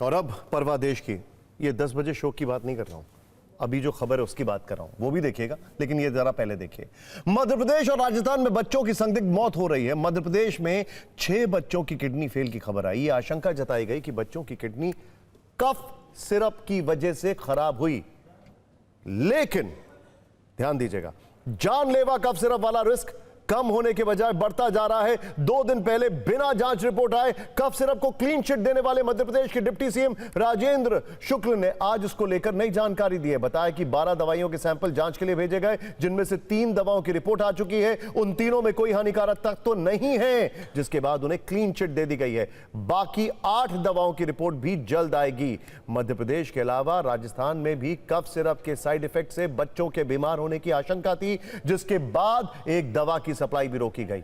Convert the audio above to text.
और अब परवाह देश की, ये 10 बजे शो की बात नहीं कर रहा हूं, अभी जो खबर है उसकी बात कर रहा हूं, वो भी देखिएगा, लेकिन ये जरा पहले देखिए। मध्य प्रदेश और राजस्थान में बच्चों की संदिग्ध मौत हो रही है। मध्य प्रदेश में 6 बच्चों की किडनी फेल की खबर आई। आशंका जताई गई कि बच्चों की किडनी कफ सिरप की वजह से खराब हुई, लेकिन ध्यान दीजिएगा, जानलेवा कफ सिरप वाला रिस्क कम होने के बजाय बढ़ता जा रहा है। 2 दिन पहले बिना जांच रिपोर्ट आए कफ सिरप को क्लीन चिट देने वाले मध्य प्रदेश के डिप्टी सीएम राजेंद्र शुक्ल ने आज उसको लेकर नई जानकारी दी है। बताया कि 12 दवाइयों के सैंपल जांच के लिए भेजे गए, जिनमें से 3 दवाओं की रिपोर्ट आ चुकी है। उन तीनों में कोई हानिकारक तत्व तो नहीं है, जिसके बाद उन्हें क्लीन चिट दे दी गई है। बाकी 8 दवाओं की रिपोर्ट भी जल्द आएगी। मध्य प्रदेश के अलावा राजस्थान में भी कफ सिरप के साइड इफेक्ट से बच्चों के बीमार होने की आशंका थी, जिसके बाद एक दवा की सप्लाई भी रोकी गई।